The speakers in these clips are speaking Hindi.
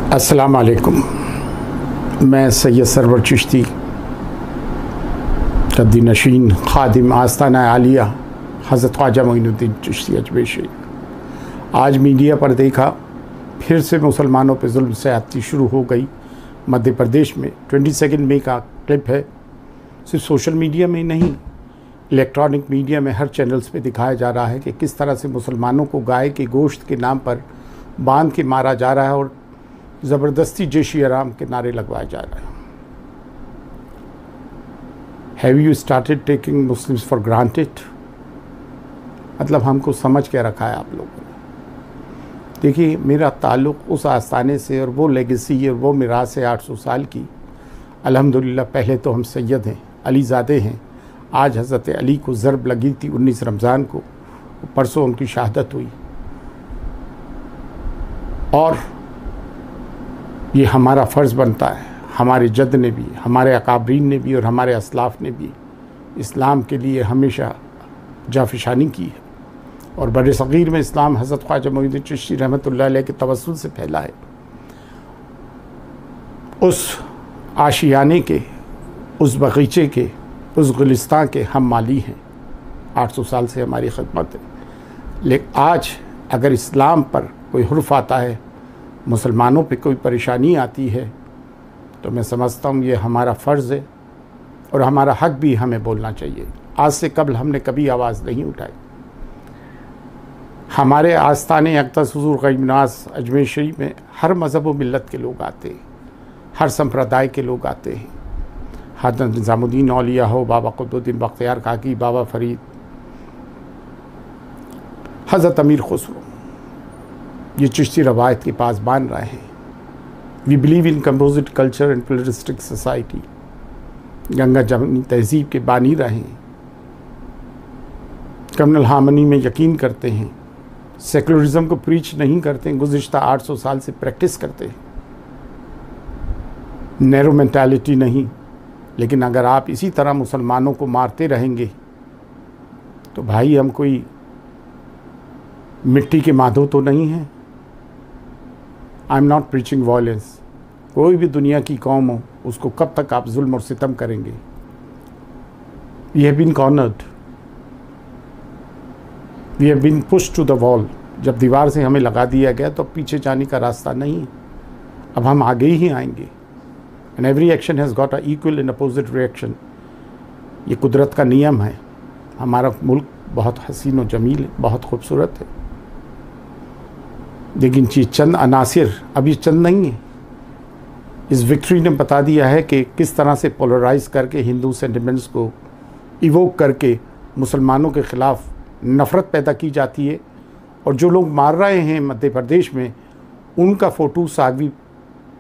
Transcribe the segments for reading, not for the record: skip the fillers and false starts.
अस्सलाम वालेकुम। मैं सैयद सरवर चिश्ती तब्दी नशीन खादिम आस्ताना आलिया हज़रत ख्वाजा मोइनुद्दीन चिश्ती अजमेर शरीफ। आज मीडिया पर देखा फिर से मुसलमानों पर जुल्म ज़्यादती शुरू हो गई मध्य प्रदेश में। 22 मई का क्लिप है। सिर्फ सोशल मीडिया में ही नहीं, इलेक्ट्रॉनिक मीडिया में हर चैनल्स पे दिखाया जा रहा है कि किस तरह से मुसलमानों को गाय के गोश्त के नाम पर बांध के मारा जा रहा है और ज़बरदस्ती जय श्री राम के नारे लगवाए जा रहे हैं। Have you started taking Muslims for granted? मतलब हमको समझ के रखा है आप लोगों ने। देखिए, मेरा ताल्लुक़ उस आस्थाने से और वो लेगेसी और वो मिरास है 800 साल की। अल्हम्दुलिल्लाह, पहले तो हम सैयद हैं, अलीज़ादे हैं। आज हज़रत अली को ज़रब लगी थी 19 रमज़ान को, परसों उनकी शहादत हुई। और ये हमारा फ़र्ज़ बनता है, हमारे जद ने भी, हमारे अकाबरीन ने भी और हमारे असलाफ़ ने भी इस्लाम के लिए हमेशा जाफिशानी की है। और बड़े सग़ीर में इस्लाम हज़रत ख्वाजा मोइनुद्दीन चिश्ती रहमतुल्लाह अलैह के तवस्सुल से फैला है। उस आशियाने के, उस बगीचे के, उस गुलिस्तान के हम माली हैं। 800 साल से हमारी खिदमत है। लेकिन आज अगर इस्लाम पर कोई हुर्फ आता है, मुसलमानों पे कोई परेशानी आती है, तो मैं समझता हूँ ये हमारा फ़र्ज़ है और हमारा हक़ भी हमें बोलना चाहिए। आज से कबल हमने कभी आवाज़ नहीं उठाई। हमारे आस्थाने अक़दस हुज़ूर ग़रीब नवाज़ अजमेर शरीफ में हर मज़हब व मिल्लत के लोग आते हैं, हर संप्रदाय के लोग आते हैं। हज़रत निज़ामुद्दीन औलिया हो, बाबा क़ुतुबुद्दीन बख्तियार काकी, बाबा फ़रीद, हज़रत अमीर खुसरो, ये चिश्ती रवायत के पास बांध रहे हैं। We believe in composite culture and pluralistic society. गंगा जमनी तहजीब के बानी रहे हैं। कम्युनल हार्मनी में यकीन करते हैं। सेकुलरिज्म को प्रीच नहीं करते हैं, गुज़िश्ता 800 साल से प्रैक्टिस करते हैं। नैरो मेंटालिटी नहीं। लेकिन अगर आप इसी तरह मुसलमानों को मारते रहेंगे तो भाई हम कोई मिट्टी के माधो तो नहीं हैं। I am not preaching violence. कोई भी दुनिया की कौम हो, उसको कब तक आप जुल्म और सितम करेंगे? We have been cornered, we have been pushed to the wall. जब दीवार से हमें लगा दिया गया तो पीछे जाने का रास्ता नहीं। अब हम आगे ही आएंगे। And every action has got a equal and opposite reaction. ये कुदरत का नियम है। हमारा मुल्क बहुत हसीन और जमील है, बहुत खूबसूरत है। लेकिन ये चंद अनासिर, अभी चंद नहीं है। इस विक्ट्री ने बता दिया है कि किस तरह से पोलराइज करके हिंदू सेंटिमेंट्स को इवोक करके मुसलमानों के ख़िलाफ़ नफ़रत पैदा की जाती है। और जो लोग मार रहे हैं मध्य प्रदेश में, उनका फ़ोटो साध्वी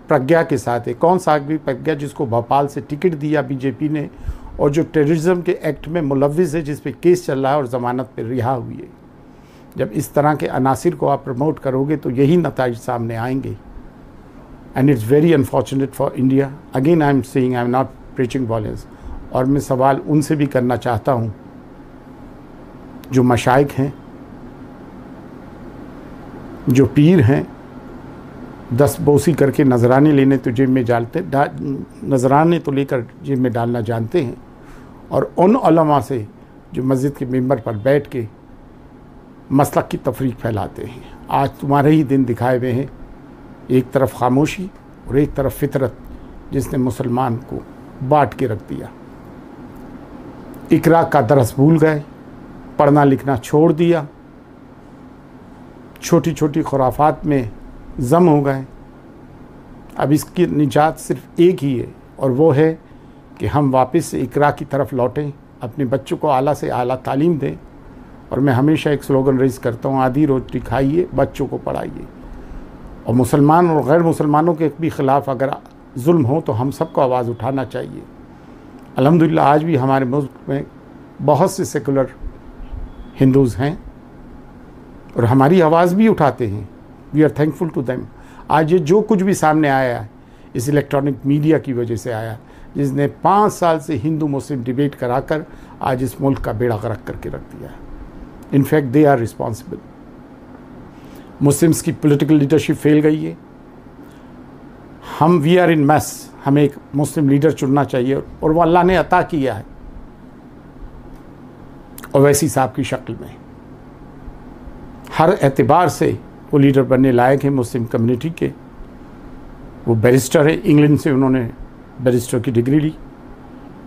प्रज्ञा के साथ है। कौन साध्वी प्रज्ञा? जिसको भोपाल से टिकट दिया बीजेपी ने और जो टेररिज्म के एक्ट में मुलव्विस है, जिस पे केस चल रहा है और ज़मानत पर रिहा हुई है। जब इस तरह के अनासिर को आप प्रमोट करोगे तो यही नताइज सामने आएंगे। And it's very unfortunate for India. Again I am saying, I am not preaching violence. और मैं सवाल उनसे भी करना चाहता हूँ जो मशाइख हैं, जो पीर हैं, 10 बोसी करके नजराने लेने तो जेब में डालते, नजराने तो लेकर जेब में डालना जानते हैं। और उन उलमा से जो मस्जिद के मिंबर पर बैठ के मसलक की तफरीक फैलाते हैं। आज तुम्हारे ही दिन दिखाए हुए हैं। एक तरफ खामोशी और एक तरफ फितरत, जिसने मुसलमान को बांट के रख दिया। इकरा का दरस भूल गए, पढ़ना लिखना छोड़ दिया, छोटी छोटी खुराफात में जम हो गए। अब इसकी निजात सिर्फ एक ही है, और वो है कि हम वापस से इकरा की तरफ लौटें, अपने बच्चों को आला से आला तालीम दें। और मैं हमेशा एक स्लोगन रेज़ करता हूँ, आधी रोटी खाइए, बच्चों को पढ़ाइए। और मुसलमान और गैर मुसलमानों के भी ख़िलाफ़ अगर जुल्म हो तो हम सबको आवाज़ उठाना चाहिए। अल्हम्दुलिल्लाह, आज भी हमारे मुल्क में बहुत से सेकुलर हिंदूज़ हैं और हमारी आवाज़ भी उठाते हैं। We are thankful to them. आज ये जो कुछ भी सामने आया है, इस इलेक्ट्रॉनिक मीडिया की वजह से आया, जिसने 5 साल से हिंदू मुस्लिम डिबेट कराकर आज इस मुल्क का बेड़ा गर्क करके रख दिया है। In fact they are responsible. Muslims की पॉलिटिकल लीडरशिप फेल गई है। हम वी आर इन मैस, हमें एक मुस्लिम लीडर चुनना चाहिए और वो अल्लाह ने अता किया है ओवैसी साहब की शक्ल में। हर एतबार से वो लीडर बनने लायक है मुस्लिम कम्युनिटी के। वो बैरिस्टर है, इंग्लैंड से उन्होंने बैरिस्टर की डिग्री ली।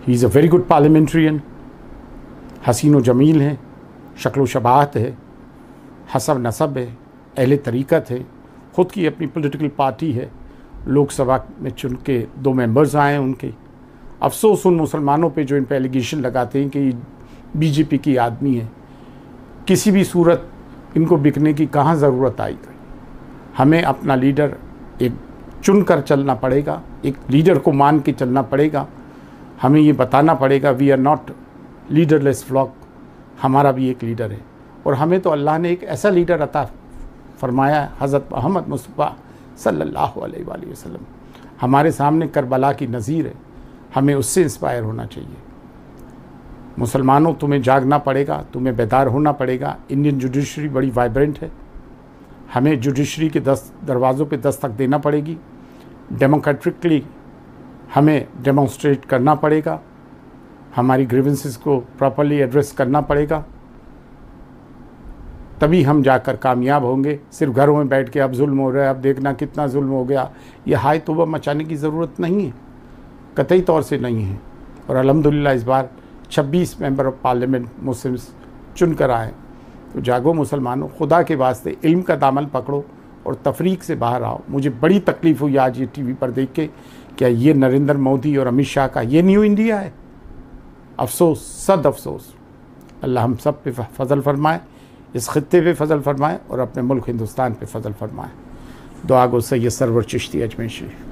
He is a very good parliamentarian, हसीन व जमील है, शक्ल शबाहत है, हसब नसब है, अहले तरीक़त है, ख़ुद की अपनी पॉलिटिकल पार्टी है, लोकसभा में चुन के 2 मेंबर्स आए हैं उनके। अफसोस उन मुसलमानों पे जो इन पर एलिगेशन लगाते हैं कि बीजेपी की आदमी है। किसी भी सूरत इनको बिकने की कहाँ ज़रूरत आई। हमें अपना लीडर एक चुन कर चलना पड़ेगा, एक लीडर को मान के चलना पड़ेगा। हमें ये बताना पड़ेगा we are not leaderless flock, हमारा भी एक लीडर है। और हमें तो अल्लाह ने एक ऐसा लीडर अता फरमाया है, हज़रत मोहम्मद मुस्तफ़ा सल्लल्लाहु अलैहि वसल्लम हमारे सामने करबला की नज़ीर है। हमें उससे इंस्पायर होना चाहिए। मुसलमानों, तुम्हें जागना पड़ेगा, तुम्हें बेदार होना पड़ेगा। इंडियन जुडिशरी बड़ी वाइब्रेंट है, हमें जुडिशरी के दरवाज़ों पे दस्तक देना पड़ेगी। डेमोक्रेटिकली हमें डेमोन्स्ट्रेट करना पड़ेगा, हमारी ग्रीवेंसेस को प्रॉपर्ली एड्रेस करना पड़ेगा, तभी हम जाकर कामयाब होंगे। सिर्फ घरों में बैठ के अब जुल्म हो रहा है, अब देखना कितना जुल्म हो गया, ये हाय तौबा मचाने की ज़रूरत नहीं है, कतई तौर से नहीं है। और अल्हम्दुलिल्लाह इस बार 26 मेंबर ऑफ पार्लियामेंट मुस्लिम्स चुन कर आए। तो जागो मुसलमानों, खुदा के वास्ते इल्म का दामन पकड़ो और तफरीक से बाहर आओ। मुझे बड़ी तकलीफ़ हुई आज ये टीवी पर देख के, क्या ये नरेंद्र मोदी और अमित शाह का ये न्यू इंडिया है? अफसोस, सद अफसोस। अल्लाह हम सब पे फजल फरमाए, इस खित्ते पे फजल फरमाए और अपने मुल्क हिंदुस्तान पे फजल फरमाए। दुआ गो सैयद सरवर चिश्ती अजमेर शरीफ।